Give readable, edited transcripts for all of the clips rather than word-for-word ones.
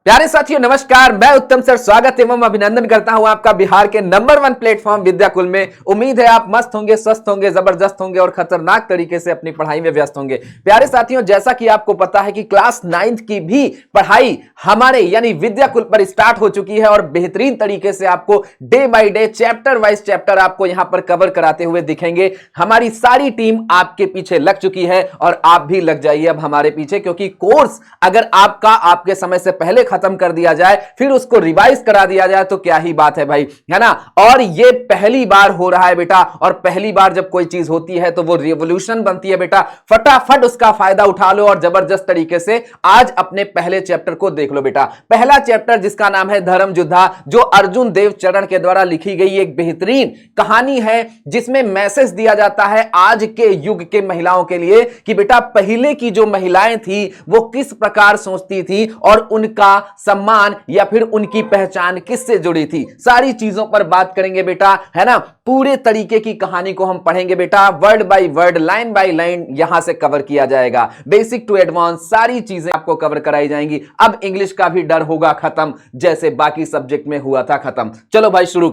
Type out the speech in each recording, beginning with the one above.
प्यारे साथियों नमस्कार, मैं उत्तम सर स्वागत एवं अभिनंदन करता हूं आपका बिहार के नंबर 1 प्लेटफॉर्म विद्याकुल में। उम्मीद है आप मस्त होंगे, स्वस्थ होंगे, जबरदस्त होंगे और खतरनाक तरीके से अपनी पढ़ाई में व्यस्त होंगे। प्यारे साथियों, जैसा कि आपको पता है कि क्लास 9th की भी पढ़ाई हमारे यानी विद्याकुल पर स्टार्ट हो चुकी है और बेहतरीन तरीके से आपको day by day chapter wise chapter आपको यहां पर कवर कराते हुए दिखेंगे। हमारी सारी टीम आपके पीछे लग चुकी है और आप भी लग जाइए अब हमारे पीछे, क्योंकि कोर्स अगर आपका आपके समय से पहले खत्म कर दिया जाए फिर उसको रिवाइज करा दिया जाए तो क्या ही बात है भाई, है ना। और ये पहली बार हो रहा है बेटा, और पहली बार जब कोई चीज होती है तो वो रिवॉल्यूशन बनती है बेटा। फटाफट उसका फायदा उठा लो और जबरदस्त तरीके से आज अपने पहले चैप्टर को देख लो बेटा। पहला चैप्टर जिसका नाम है धर्म युद्धा, जो अर्जुन देव चरण के द्वारा लिखी गई एक बेहतरीन कहानी है जिसमें मैसेज दिया जाता है आज के युग के महिलाओं के लिए कि बेटा पहले की जो महिलाएं थी वो किस प्रकार सोचती थी और उनका सम्मान या फिर उनकी पहचान किससे जुड़ी थी। सारी चीजों पर बात करेंगे बेटा, है ना। पूरे तरीके की कहानी को हम पढ़ेंगे बेटा, word by word, line by line यहां से कवर किया जाएगा। बेसिक टू एडवांस सारी चीजें आपको कवर कराई जाएंगी। अब इंग्लिश का भी डर होगा खत्म, जैसे बाकी सब्जेक्ट में हुआ था खत्म। चलो भाई शुरू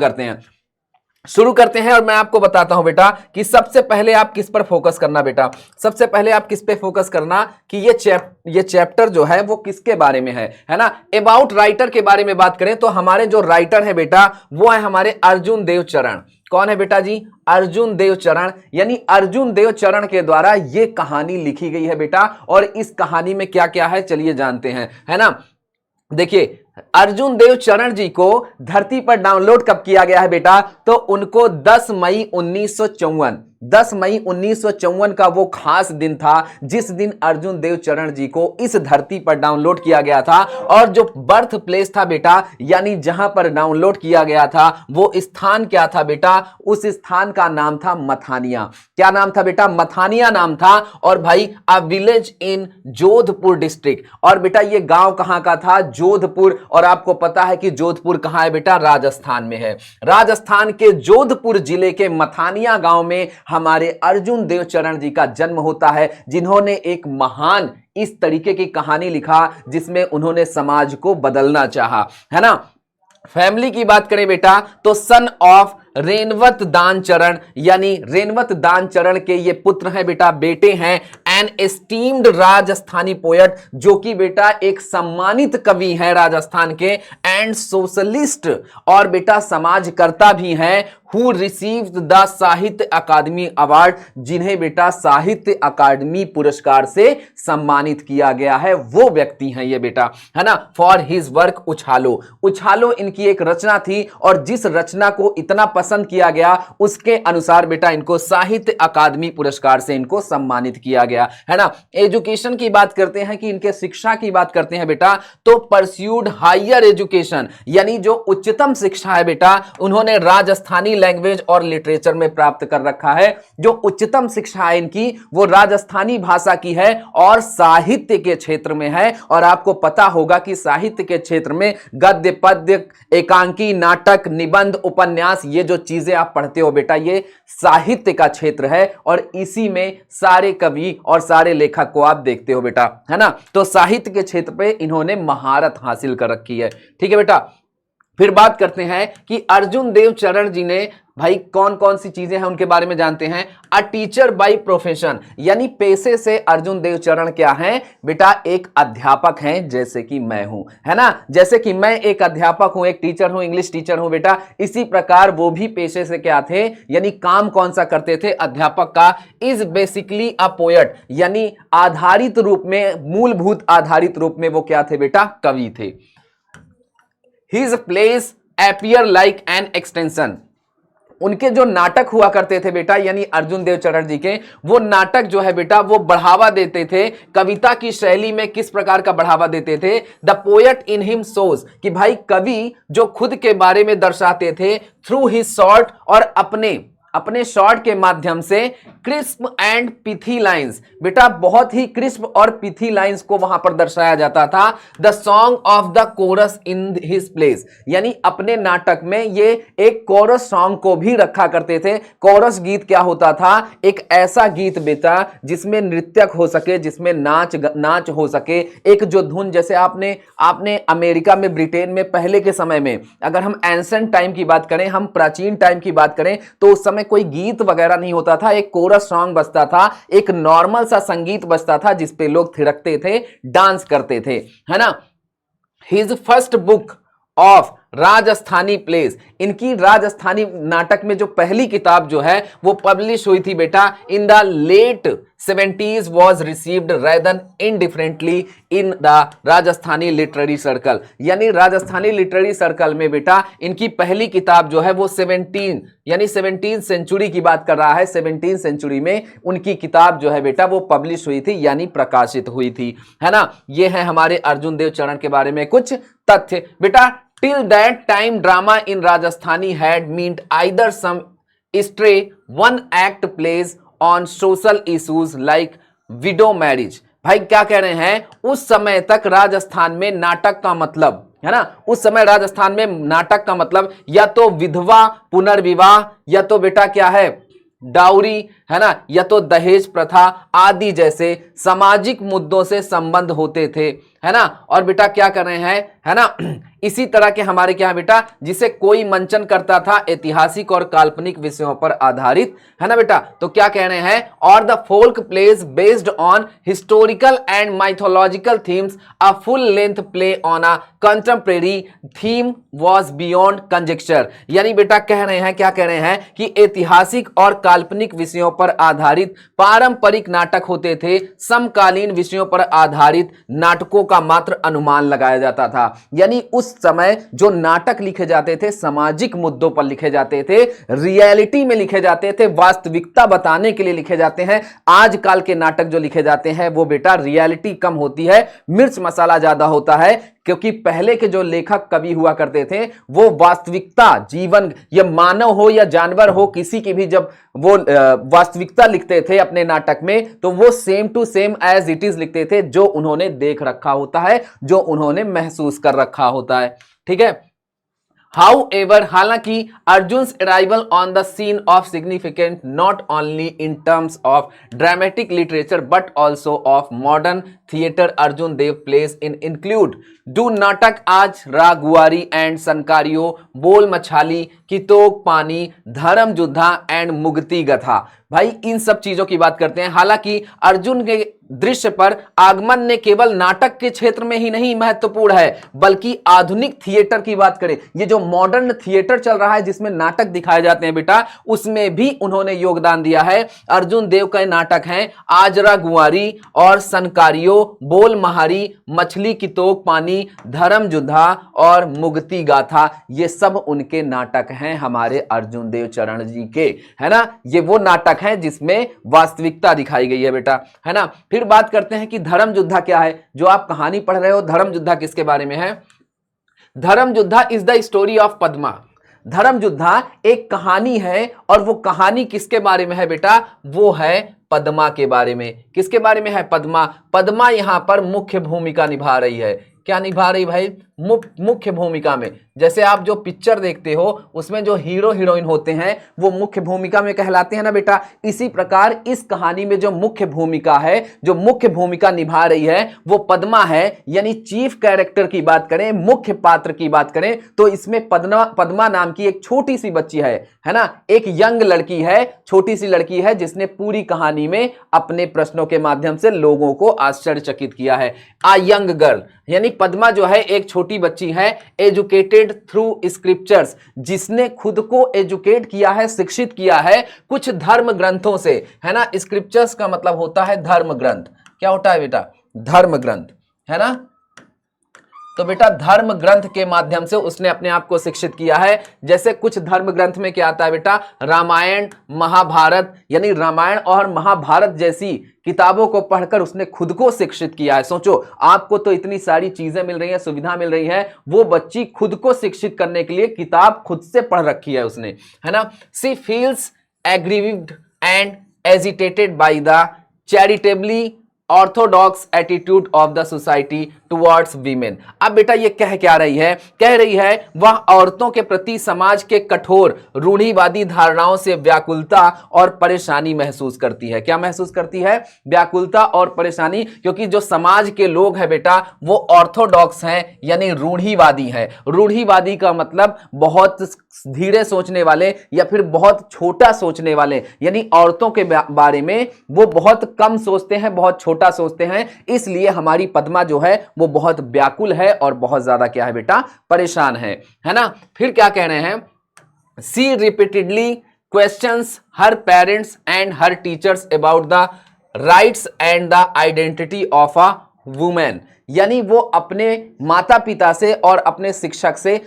करते हैं और मैं आपको बताता हूं बेटा कि सबसे पहले आप किस पर फोकस करना बेटा। सबसे पहले आप किस पे फोकस करना कि ये चैप्टर जो है वो किसके बारे में है ना। अबाउट राइटर के बारे में बात करें तो हमारे जो राइटर है बेटा वो है हमारे अर्जुन देव चरण। कौन है बेटा जी? अर्जुन देव चरण, यानी अर्जुन देव चरण के द्वारा ये कहानी लिखी गई है बेटा। और इस कहानी में क्या क्या है चलिए जानते हैं, है ना। देखिए अर्जुन देव चरण जी को धरती पर डाउनलोड कब किया गया है बेटा, तो उनको 10 मई 1954 का वो खास दिन था जिस दिन अर्जुन देव चरण जी को इस धरती पर डाउनलोड किया गया था। और जो बर्थ प्लेस था बेटा, यानी जहां पर डाउनलोड किया गया था वो स्थान क्या था बेटा? उस स्थान का नाम था मथानिया। क्या नाम था बेटा? मथानिया नाम था। और भाई a village in Jodhpur district. और बेटा ये गांव कहां का था? जोधपुर। और आपको पता है कि जोधपुर कहां है बेटा? राजस्थान में है। राजस्थान के जोधपुर जिले के मथानिया गांव में हमारे अर्जुन देव चरण जी का जन्म होता है, जिन्होंने एक महान इस तरीके की कहानी लिखा जिसमें उन्होंने समाज को बदलना चाहा, है ना। फैमिली की बात करें बेटा तो सन ऑफ रेनवत दान चरण, यानी रेनवत दान चरण के ये पुत्र हैं बेटा, बेटे हैं। एन एस्टीम्ड राजस्थानी पोएट, जो कि बेटा एक सम्मानित कवि हैं राजस्थान के, एंड सोशलिस्ट, और बेटा समाजकर्ता भी हैं। हु रिसीव्ड द साहित्य अकादमी अवार्ड, जिन्हें बेटा साहित्य अकादमी पुरस्कार से सम्मानित किया गया है, वो व्यक्ति हैं ये बेटा, है ना। फॉर हिज वर्क उछालो। उछालो इनकी एक रचना थी और जिस रचना को इतना पसंद किया गया उसके अनुसार बेटा इनको साहित्य अकादमी पुरस्कार से इनको सम्मानित किया गया, है ना। एजुकेशन की बात करते हैं कि इनके शिक्षा की बात करते हैं बेटा, तो परस्यूड हायर एजुकेशन, यानी जो उच्चतम शिक्षा है बेटा उन्होंने राजस्थानी लैंग्वेज और लिटरेचर में प्राप्त कर रखा है। जो उच्चतम शिक्षा है इनकी वो राजस्थानी भाषा की है और साहित्य के क्षेत्र में है। और आपको पता होगा कि साहित्य के क्षेत्र में गद्य, पद्य, एकांकी, नाटक, निबंध, उपन्यास, ये जो चीजें आप पढ़ते हो बेटा ये साहित्य का क्षेत्र है और इसी में सारे कवि और सारे लेखक को आप देखते हो बेटा, है ना। तो साहित्य के क्षेत्र पे इन्होंने महारत हासिल कर रखी है, ठीक है बेटा। फिर बात करते हैं कि अर्जुन देव चरण जी ने भाई कौन कौन सी चीजें हैं उनके बारे में जानते हैं। अ टीचर बाय प्रोफेशन, यानी पेशे से अर्जुन देव चरण क्या हैं बेटा? एक अध्यापक हैं, जैसे कि मैं हूं, है ना। जैसे कि मैं एक अध्यापक हूं, एक टीचर हूं, इंग्लिश टीचर हूं बेटा, इसी प्रकार वो भी पेशे से क्या थे, यानी काम कौन सा करते थे? अध्यापक का। इज बेसिकली अ पोएट, यानी आधारित रूप में, मूलभूत आधारित रूप में वो क्या थे बेटा? कवि थे। His plays appear like an extension, उनके जो नाटक हुआ करते थे बेटा, यानी अर्जुन देव चरण जी के, वो नाटक जो है बेटा वो बढ़ावा देते थे कविता की शैली में। किस प्रकार का बढ़ावा देते थे? The poet in him shows, कि भाई कवि जो खुद के बारे में दर्शाते थे थ्रू हिज शॉर्ट, और अपने शॉट के माध्यम से क्रिस्प एंड पिथी लाइंस, बेटा बहुत ही क्रिस्प और पिथी लाइंस को वहां पर दर्शाया जाता था। The song of the coarse in his place, यानी अपने नाटक में ये एक कोरस सॉन्ग को भी रखा करते थे। कोरस गीत क्या होता था? एक ऐसा गीत बेटा जिसमें नृत्यक हो सके, जिसमें नाच हो सके, एक जो धुन, जैसे आपने अमेरिका में, ब्रिटेन में पहले के समय में, अगर हम एंसेंट टाइम की बात करें, हम प्राचीन टाइम की बात करें, तो उस समय कोई गीत वगैरह नहीं होता था, एक कोरस सॉन्ग बजता था, एक नॉर्मल सा संगीत बजता था जिसपे लोग थिरकते थे, डांस करते थे, है ना। His first book of Rajasthani place, इनकी राजस्थानी नाटक में जो पहली किताब जो है वो पब्लिश हुई थी बेटा in the late 70s was received rather indifferently in the Rajasthani literary circle, यानी राजस्थानी लिटरेरी सर्कल में बेटा इनकी पहली किताब जो है वो 17 सेंचुरी की बात कर रहा है, 17 सेंचुरी में उनकी किताब जो है बेटा वो पब्लिश हुई थी, यानी प्रकाशित हुई थी, है ना। ये है हमारे अर्जुन देव चरण के बारे में कुछ तथ्य बेटा। Till that time, drama in Rajasthani had meant either some stray one-act plays on social issues like widow marriage. भाई क्या कह रहे हैं, उस समय तक राजस्थान में नाटक का मतलब, है ना, उस समय राजस्थान में नाटक का मतलब या तो विधवा पुनर्विवाह, या तो बेटा क्या है डाउरी, है ना, या तो दहेज प्रथा आदि जैसे सामाजिक मुद्दों से संबंध होते थे, है ना। और बेटा क्या कर रहे हैं, है ना, इसी तरह के हमारे क्या बेटा, जिसे कोई मंचन करता था ऐतिहासिक और काल्पनिक विषयों पर आधारित, है ना बेटा। तो क्या कह रहे हैं, और the folk plays based on historical and mythological themes, a full length play on a contemporary theme was beyond conjecture, यानी बेटा कह रहे हैं, क्या कह रहे हैं कि ऐतिहासिक और काल्पनिक विषयों पर आधारित पारंपरिक नाटक होते थे, समकालीन विषयों पर आधारित नाटकों का मात्र अनुमान लगाया जाता था। यानी उस समय जो नाटक लिखे जाते थे सामाजिक मुद्दों पर लिखे जाते थे, रियलिटी में लिखे जाते थे, वास्तविकता बताने के लिए लिखे जाते हैं। आजकल के नाटक जो लिखे जाते हैं वो बेटा रियलिटी कम होती है, मिर्च मसाला ज्यादा होता है, क्योंकि पहले के जो लेखक कवि हुआ करते थे वो वास्तविकता, जीवन, या मानव हो या जानवर हो, किसी की भी जब वो वास्तविकता लिखते थे अपने नाटक में, तो वो same to same as it is लिखते थे, जो उन्होंने देख रखा होता है, जो उन्होंने महसूस कर रखा होता है, ठीक है। However, हालांकि Arjun's arrival on the scene of significant not only in terms of dramatic literature but also of modern theatre, Arjun Dev plays in include डू नाटक आज रागुआरी एंड सनकारियो, बोल मछाली, कितोक पानी, धर्म युद्धा एंड मुक्ति गथा। भाई इन सब चीजों की बात करते हैं। हालांकि अर्जुन के दृश्य पर आगमन ने केवल नाटक के क्षेत्र में ही नहीं महत्वपूर्ण है, बल्कि आधुनिक थिएटर की बात करें, ये जो मॉडर्न थिएटर चल रहा है जिसमें नाटक दिखाए जाते हैं बेटा, उसमें भी उन्होंने योगदान दिया है। अर्जुन देव के नाटक हैं आजरा गुआरी और सनकारियो, बोल महारी, मछली की तोक पानी, धर्म युद्धा और मुक्ति गाथा, ये सब उनके नाटक हैं हमारे अर्जुन देव चरण जी के, है ना। ये वो नाटक हैं जिसमें वास्तविकता दिखाई गई है बेटा, है ना। फिर बात करते हैं कि धर्म युद्धा क्या है। जो आप कहानी पढ़ रहे हो, धर्म युद्धा किसके बारे में है? Dharma Yuddha is the story of Padma. Dharma Yuddha एक कहानी है, और वो कहानी किसके बारे में है बेटा? वो है पद्मा के बारे में। किसके बारे में है? पद्मा। पद्मा यहां पर मुख्य भूमिका निभा रही है। क्या निभा रही भाई? मुख्य भूमिका में। जैसे आप जो पिक्चर देखते हो उसमें जो हीरो हीरोइन होते हैं वो मुख्य भूमिका में कहलाते हैं ना बेटा। इसी प्रकार इस कहानी में जो मुख्य भूमिका है, जो मुख्य भूमिका निभा रही है वो पद्मा है। यानी चीफ कैरेक्टर की बात करें, मुख्य पात्र की बात करें, तो इसमें पद्मा नाम की एक छोटी सी बच्ची है ना, एक यंग लड़की है, छोटी सी लड़की है, जिसने पूरी कहानी में अपने प्रश्नों के माध्यम से लोगों को आश्चर्यचकित किया है। आ यंग गर्ल, यानी पद्मा जो है एक छोटी बच्ची है, एजुकेटेड थ्रू स्क्रिप्चर्स, जिसने खुद को एजुकेट किया है, शिक्षित किया है कुछ धर्म ग्रंथों से, है ना। स्क्रिप्चर्स का मतलब होता है धर्म ग्रंथ। क्या होता है बेटा? धर्म ग्रंथ, है ना। तो बेटा धर्म ग्रंथ के माध्यम से उसने अपने आप को शिक्षित किया है। जैसे कुछ धर्म ग्रंथ में क्या आता है बेटा? रामायण, महाभारत, यानी रामायण और महाभारत जैसी किताबों को पढ़कर उसने खुद को शिक्षित किया है। सोचो, आपको तो इतनी सारी चीजें मिल रही हैं, सुविधा मिल रही है, वो बच्ची खुद को शिक्षित करने के लिए किताब खुद से पढ़ रखी है उसने, है ना। She feels aggrieved and agitated by the charitably orthodox attitude of the society towards women. अब बेटा ये कह रही है वह औरतों के प्रति समाज के कठोर रूढ़िवादी धारणाओं से व्याकुलता और परेशानी महसूस करती है। क्या महसूस करती है? व्याकुलता और परेशानी, क्योंकि जो समाज के लोग हैं बेटा वो ऑर्थोडॉक्स हैं, यानी रूढ़िवादी हैं। रूढ़िवादी का मतलब बहुत धीरे सोचने वाले या फिर बहुत छोटा सोचने वाले, यानी औरतों के बारे में वो बहुत कम सोचते हैं, बहुत छोटा सोचते हैं। इसलिए हमारी पद्मा जो है वो बहुत व्याकुल है और बहुत ज्यादा क्या है बेटा, परेशान है ना। फिर क्या कह रहे हैं, she repeatedly questions her parents and her teachers about the rights and the identity of a women, यानी वो अपने माता पिता से और अपने शिक्षक से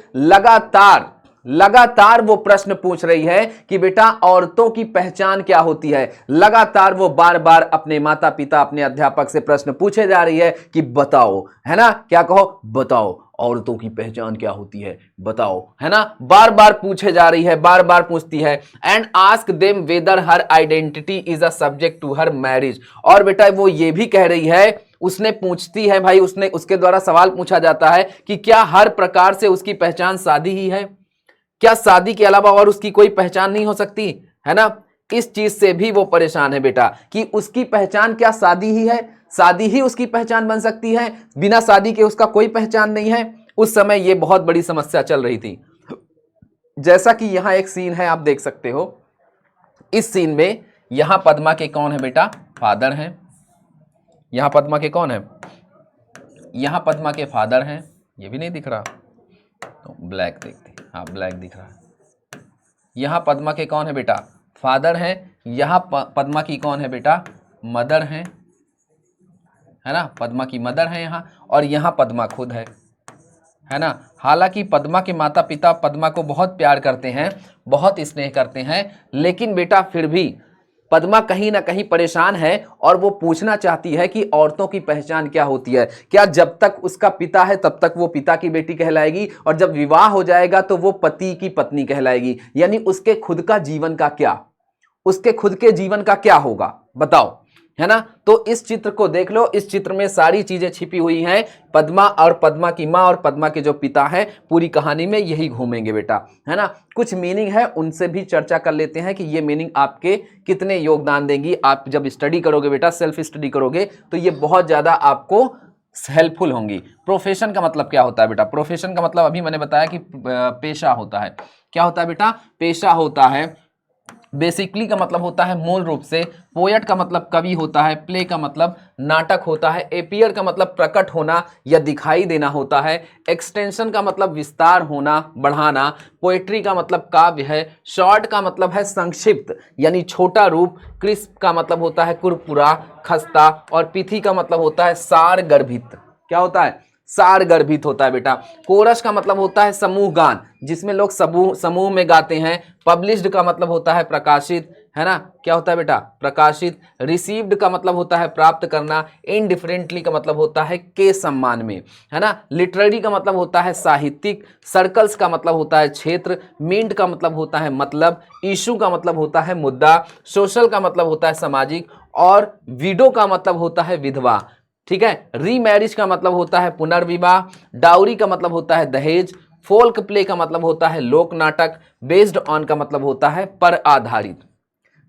लगातार वो प्रश्न पूछ रही है कि बेटा औरतों की पहचान क्या होती है। लगातार वो बार बार अपने माता पिता, अपने अध्यापक से प्रश्न पूछे जा रही है कि बताओ, है ना, क्या कहो, बताओ औरतों की पहचान क्या होती है, बताओ, है ना। बार बार पूछे जा रही है, बार बार पूछती है। And ask them whether her identity is a subject to her marriage. और बेटा वो ये भी कह रही है, उसने पूछती है भाई, उसके द्वारा सवाल पूछा जाता है कि क्या हर प्रकार से उसकी पहचान शादी ही है, क्या शादी के अलावा और उसकी कोई पहचान नहीं हो सकती, है ना। इस चीज से भी वो परेशान है बेटा कि उसकी पहचान क्या शादी ही है, शादी ही उसकी पहचान बन सकती है, बिना शादी के उसका कोई पहचान नहीं है। उस समय ये बहुत बड़ी समस्या चल रही थी। जैसा कि यहां एक सीन है, आप देख सकते हो। इस सीन में यहां पद्मा के कौन है बेटा, फादर हैं। यहां पद्मा के कौन है, यहां पद्मा के फादर हैं। ये भी नहीं दिख रहा तो ब्लैक देखते, हाँ ब्लैक दिख रहा है। यहां पद्मा के कौन है बेटा, फादर हैं। यहां पद्मा की कौन है बेटा, मदर हैं, है ना, पद्मा की मदर है यहां। और यहां पद्मा खुद है ना। हालांकि पद्मा के माता पिता पद्मा को बहुत प्यार करते हैं, बहुत स्नेह करते हैं, लेकिन बेटा फिर भी पद्मा कहीं ना कहीं परेशान है और वो पूछना चाहती है कि औरतों की पहचान क्या होती है। क्या जब तक उसका पिता है तब तक वो पिता की बेटी कहलाएगी, और जब विवाह हो जाएगा तो वो पति की पत्नी कहलाएगी, यानी उसके खुद का जीवन का क्या, उसके खुद के जीवन का क्या होगा, बताओ, है ना। तो इस चित्र को देख लो, इस चित्र में सारी चीजें छिपी हुई हैं। पद्मा और पद्मा की माँ और पद्मा के जो पिता हैं, पूरी कहानी में यही घूमेंगे बेटा, है ना। कुछ मीनिंग है, उनसे भी चर्चा कर लेते हैं कि ये मीनिंग आपके कितने योगदान देंगी। आप जब स्टडी करोगे बेटा, सेल्फ स्टडी करोगे, तो ये बहुत ज्यादा आपको हेल्पफुल होंगी। प्रोफेशन का मतलब क्या होता है बेटा, प्रोफेशन का मतलब अभी मैंने बताया कि पेशा होता है। क्या होता है बेटा, पेशा होता है। बेसिकली का मतलब होता है मूल रूप से। पोएट का मतलब कवि होता है। प्ले का मतलब नाटक होता है। एपियर का मतलब प्रकट होना या दिखाई देना होता है। एक्सटेंशन का मतलब विस्तार होना, बढ़ाना। पोएट्री का मतलब काव्य है। शॉर्ट का मतलब है संक्षिप्त यानी छोटा रूप। क्रिस्प का मतलब होता है कुरकुरा, खस्ता। और पिथी का मतलब होता है सार गर्भित। क्या होता है, सार गर्भित होता है बेटा। कोरस का मतलब होता है समूह गान, जिसमें लोग समूह में गाते हैं। पब्लिश्ड का मतलब होता है प्रकाशित, है ना। क्या होता है बेटा, प्रकाशित। रिसीव्ड का मतलब होता है प्राप्त करना। इनडिफरेंटली का मतलब होता है के सम्मान में, है ना। लिटरेरी का मतलब होता है साहित्यिक। सर्कल्स का मतलब होता है क्षेत्र। मिंट का मतलब होता है मतलब। इशू का मतलब होता है मुद्दा। सोशल का मतलब होता है सामाजिक। और विडो का मतलब होता है विधवा, ठीक है। रीमैरिज का मतलब होता है पुनर्विवाह। डाउरी का मतलब होता है दहेज। फोल्क प्ले का मतलब होता है लोक नाटक। बेस्ड ऑन का मतलब होता है पर आधारित,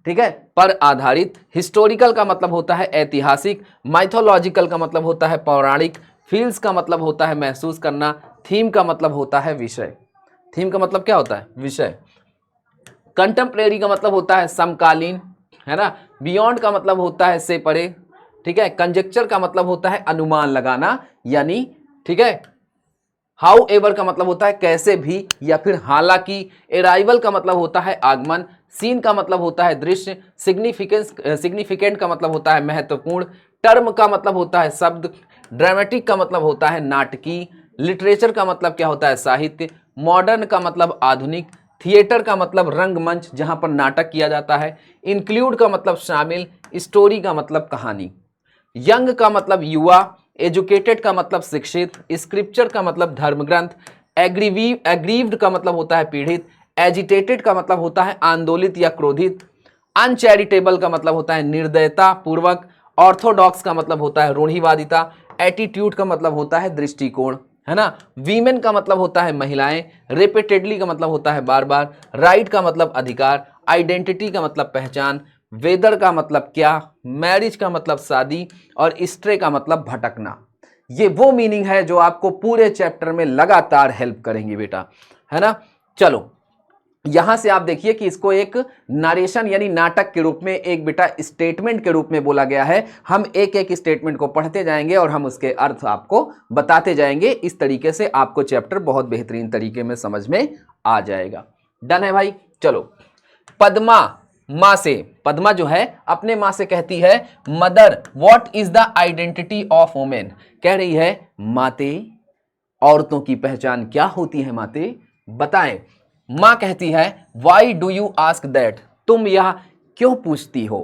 ठीक है, पर आधारित। हिस्टोरिकल का मतलब होता है ऐतिहासिक। माइथोलॉजिकल का मतलब होता है पौराणिक। फील्स का मतलब होता है महसूस करना। थीम का मतलब होता है विषय। थीम का मतलब क्या होता है, विषय। कंटेम्परेरी का मतलब होता है समकालीन, है ना। बियॉन्ड का मतलब होता है से परे, ठीक है। कंजेक्चर का मतलब होता है अनुमान लगाना यानी, ठीक है। हाउ एवर का मतलब होता है कैसे भी या फिर हालांकि। अराइवल का मतलब होता है आगमन। सीन का मतलब होता है दृश्य। सिग्निफिकेंट का मतलब होता है महत्वपूर्ण। टर्म का मतलब होता है शब्द। ड्रामेटिक का मतलब होता है नाटकीय। लिटरेचर का मतलब क्या होता है, साहित्य। मॉडर्न का मतलब आधुनिक। थिएटर का मतलब रंगमंच जहां पर नाटक किया जाता है। इंक्लूड का मतलब शामिल। स्टोरी का मतलब कहानी। यंग का मतलब युवा। एजुकेटेड का मतलब शिक्षित। स्क्रिप्चर का मतलब धर्म ग्रंथ। एग्रीव्ड का मतलब होता है पीड़ित। एजिटेटेड का मतलब होता है आंदोलित या क्रोधित। अनचैरिटेबल का मतलब होता है निर्दयता पूर्वक, ऑर्थोडॉक्स का मतलब होता है रूढ़िवादिता, एटीट्यूड का मतलब होता है दृष्टिकोण, है ना। वीमेन का मतलब होता है महिलाएं, रिपीटेडली का मतलब होता है बार बार, राइट का मतलब अधिकार, आइडेंटिटी का मतलब पहचान, वेदर का मतलब क्या, मैरिज का मतलब शादी, और स्ट्रे का मतलब भटकना। ये वो मीनिंग है जो आपको पूरे चैप्टर में लगातार हेल्प करेंगे बेटा, है ना। चलो यहां से आप देखिए कि इसको एक नरेशन यानी नाटक के रूप में, एक बेटा स्टेटमेंट के रूप में बोला गया है। हम एक एक स्टेटमेंट को पढ़ते जाएंगे और हम उसके अर्थ आपको बताते जाएंगे। इस तरीके से आपको चैप्टर बहुत बेहतरीन तरीके में समझ में आ जाएगा। डन है भाई। चलो पद्मा मां से, पद्मा जो है अपने मां से कहती है mother what is the identity of women. कह रही है माते औरतों की पहचान क्या होती है माते बताएं। मां कहती है why do you ask that, तुम यह क्यों पूछती हो,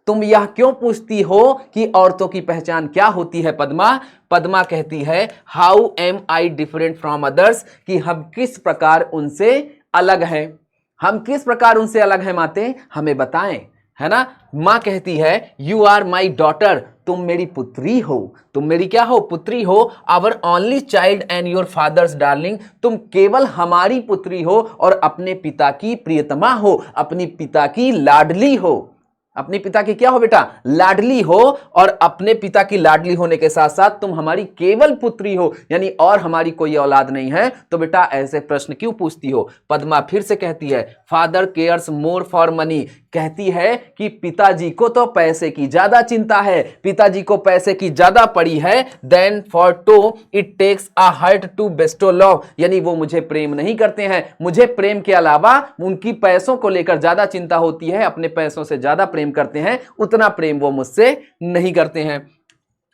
तुम यह क्यों पूछती हो कि औरतों की पहचान क्या होती है पद्मा। पद्मा कहती है how am I different from others, कि हम किस प्रकार उनसे अलग हैं, हम किस प्रकार उनसे अलग हैं माते हमें बताएं, है ना। मां कहती है यू आर माई डॉटर, तुम मेरी पुत्री हो, तुम मेरी क्या हो पुत्री हो, our only child and your father's darling, तुम केवल हमारी पुत्री हो और अपने पिता की प्रियतमा हो, अपनी पिता की लाडली हो, अपने पिता की क्या हो बेटा लाडली हो, और अपने पिता की लाडली होने के साथ साथ तुम हमारी केवल पुत्री हो, यानी और हमारी कोई औलाद नहीं है, तो बेटा ऐसे प्रश्न क्यों पूछती हो। पद्मा फिर से कहती है father cares more for money, कहती है कि पिताजी को तो पैसे की ज्यादा चिंता है, पिताजी को पैसे की ज्यादा पड़ी है, then for too it takes a heart to bestow love, यानी वो मुझे प्रेम नहीं करते हैं, मुझे प्रेम के अलावा उनकी पैसों को लेकर ज्यादा चिंता होती है, अपने पैसों से ज्यादा प्रेम करते हैं, उतना प्रेम वो मुझसे नहीं करते हैं।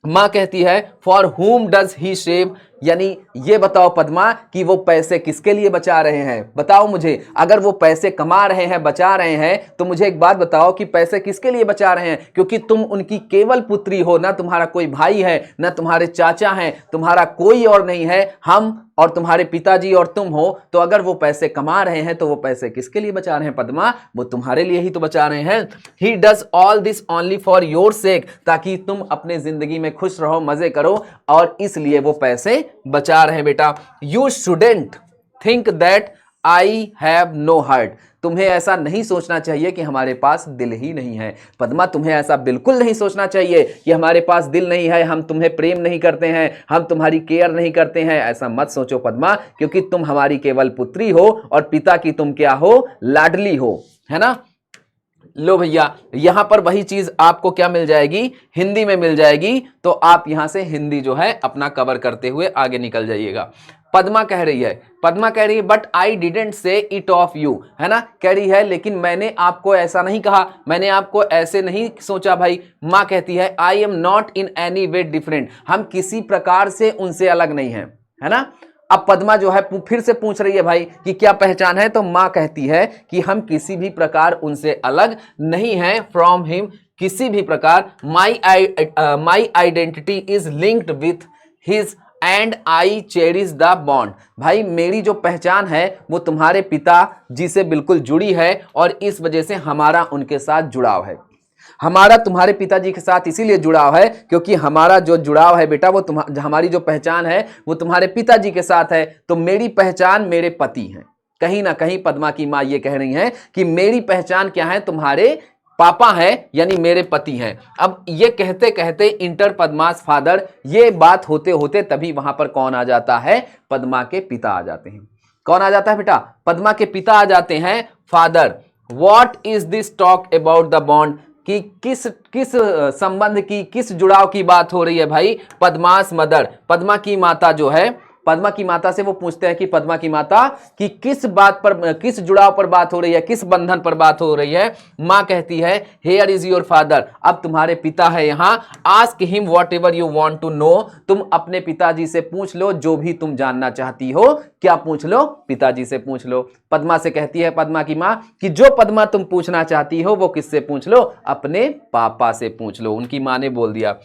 मां कहती है फॉर हुम डज ही सेव, यानी ये बताओ पद्मा कि वो पैसे किसके लिए बचा रहे हैं, बताओ मुझे, अगर वो पैसे कमा रहे हैं बचा रहे हैं तो मुझे एक बात बताओ कि पैसे किसके लिए बचा रहे हैं, क्योंकि तुम उनकी केवल पुत्री हो, ना तुम्हारा कोई भाई है, ना तुम्हारे चाचा हैं, तुम्हारा कोई और नहीं है, हम और तुम्हारे पिताजी और तुम हो, तो अगर वो पैसे कमा रहे हैं तो वो पैसे किसके लिए बचा रहे हैं पद्मा, वो तुम्हारे लिए ही तो बचा रहे हैं। He does all this only for your sake, ताकि तुम अपने जिंदगी में खुश रहो मजे करो, और इसलिए वो पैसे बचा रहे हैं बेटा। You shouldn't think that I have no heart, तुम्हें ऐसा नहीं सोचना चाहिए कि हमारे पास दिल ही नहीं है। पद्मा तुम्हें ऐसा बिल्कुल नहीं सोचना चाहिए कि हमारे पास दिल नहीं है, हम तुम्हें प्रेम नहीं करते हैं, हम तुम्हारी केयर नहीं करते हैं, ऐसा मत सोचो पद्मा, क्योंकि तुम हमारी केवल पुत्री हो और पिता की तुम क्या हो लाडली हो, है ना। लो भैया यहां पर वही चीज आपको क्या मिल जाएगी हिंदी में मिल जाएगी, तो आप यहां से हिंदी जो है अपना कवर करते हुए आगे निकल जाइएगा। पद्मा कह रही है but I didn't say it of you, है ना, कह रही है लेकिन मैंने आपको ऐसा नहीं कहा, मैंने आपको ऐसे नहीं सोचा भाई। मां कहती है I am not in any way different, हम किसी प्रकार से उनसे अलग नहीं हैं, है ना। अब पद्मा जो है फिर से पूछ रही है भाई कि क्या पहचान है, तो मां कहती है कि हम किसी भी प्रकार उनसे अलग नहीं हैं, फ्रॉम हिम, किसी भी प्रकार, my identity is linked with his and I cherish the bond, भाई मेरी जो पहचान है वो तुम्हारे पिता जी से बिल्कुल जुड़ी है, और इस वजह से हमारा उनके साथ जुड़ाव है, हमारा तुम्हारे पिताजी के साथ इसीलिए जुड़ाव है क्योंकि हमारा जो जुड़ाव है बेटा वो हमारी जो पहचान है वो तुम्हारे पिताजी के साथ है, तो मेरी पहचान मेरे पति हैं। कहीं ना कहीं पद्मा की मां ये कह रही हैं कि मेरी पहचान क्या है, तुम्हारे पापा है, यानी मेरे पति हैं। अब ये कहते कहते इंटर पद्मास फादर, ये बात होते होते तभी वहां पर कौन आ जाता है, पद्मा के पिता आ जाते हैं। कौन आ जाता है बेटा, पद्मा के पिता आ जाते हैं। Father what is this talk about the bond, कि किस किस संबंध की, किस जुड़ाव की बात हो रही है भाई। पद्मास मदर, पद्मा की माता जो है, पद्मा की माता से वो पूछते हैं कि पद्मा की माता कि किस बात पर, किस जुड़ाव पर बात हो रही है, किस बंधन पर बात हो रही है। मां कहती है हियर इज योर फादर, अब तुम्हारे पिता है यहाँ, ask him whatever you want to know, तुम अपने पिताजी से पूछ लो जो भी तुम जानना चाहती हो। क्या पूछ लो, पिताजी से पूछ लो। पद्मा से कहती है पद्मा की मां कि जो पद्मा तुम पूछना चाहती हो वो किससे पूछ लो, अपने पापा से पूछ लो। उनकी मां ने बोल दिया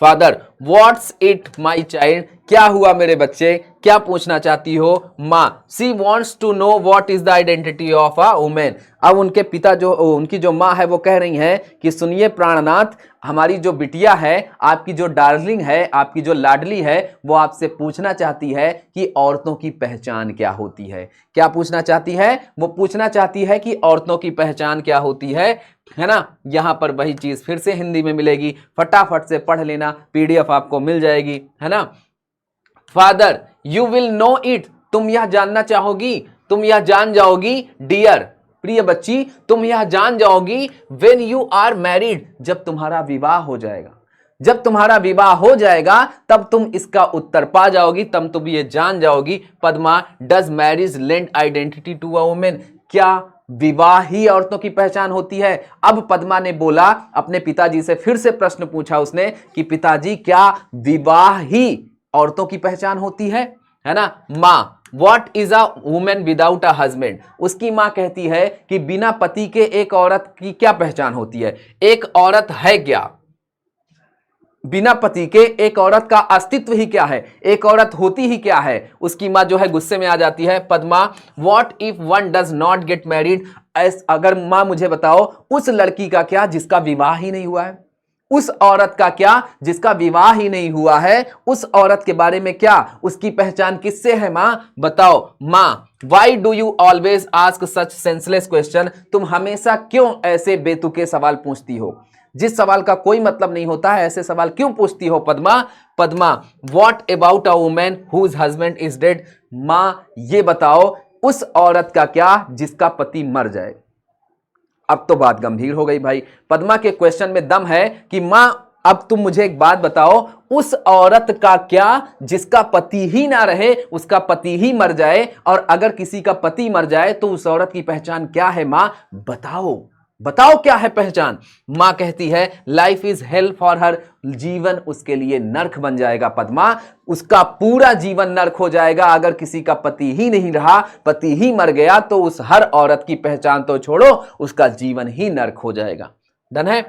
father what's it my child, क्या हुआ मेरे बच्चे, क्या पूछना चाहती हो माँ? She wants to know what is the identity of a women. अब उनके पिता जो उनकी जो माँ है वो कह रही हैं कि सुनिए प्राणनाथ, हमारी जो बिटिया है, आपकी जो डार्लिंग है, आपकी जो लाडली है, वो आपसे पूछना चाहती है कि औरतों की पहचान क्या होती है। क्या पूछना चाहती है? वो पूछना चाहती है कि औरतों की पहचान क्या होती है ना। यहां पर वही चीज फिर से हिंदी में मिलेगी, फटाफट से पढ़ लेना, पीडीएफ आपको मिल जाएगी, है ना। Father you will know it, तुम यह जानना चाहोगी, तुम यह जान जाओगी। डियर, प्रिय बच्ची, तुम यह जान जाओगी। व्हेन यू आर मैरिड, जब तुम्हारा विवाह हो जाएगा, जब तुम्हारा विवाह हो जाएगा तब तुम इसका उत्तर पा जाओगी, तब तुम ये जान जाओगी। Padma, does marriage lend identity to a women, क्या विवाह ही औरतों की पहचान होती है? अब पद्मा ने बोला, अपने पिताजी से फिर से प्रश्न पूछा उसने कि पिताजी क्या विवाह ही औरतों की पहचान होती है ना। माँ, what is a women without a husband, उसकी मां कहती है कि बिना पति के एक औरत की क्या पहचान होती है? एक औरत है क्या? बिना पति के एक औरत का अस्तित्व ही क्या है? एक औरत होती ही क्या है? उसकी मां जो है गुस्से में आ जाती है। Padma, what if one does not get married, अगर मां मुझे बताओ उस लड़की का क्या जिसका विवाह ही नहीं हुआ है? उस औरत का क्या जिसका विवाह ही नहीं हुआ है? उस औरत के बारे में क्या, उसकी पहचान किससे है? मां बताओ। मां, why do you always ask such senseless question, तुम हमेशा क्यों ऐसे बेतुके सवाल पूछती हो? जिस सवाल का कोई मतलब नहीं होता है ऐसे सवाल क्यों पूछती हो Padma? Padma, what about a women whose husband is dead, मां ये बताओ उस औरत का क्या जिसका पति मर जाए। अब तो बात गंभीर हो गई भाई, पद्मा के क्वेश्चन में दम है कि मां अब तुम मुझे एक बात बताओ, उस औरत का क्या जिसका पति ही ना रहे, उसका पति ही मर जाए, और अगर किसी का पति मर जाए तो उस औरत की पहचान क्या है? मां बताओ, बताओ क्या है पहचान? मां कहती है life is hello for her, जीवन उसके लिए नर्क बन जाएगा पद्मा, उसका पूरा जीवन नर्क हो जाएगा अगर किसी का पति ही नहीं रहा, पति ही मर गया तो उस हर औरत की पहचान तो छोड़ो, उसका जीवन ही नर्क हो जाएगा। डन है?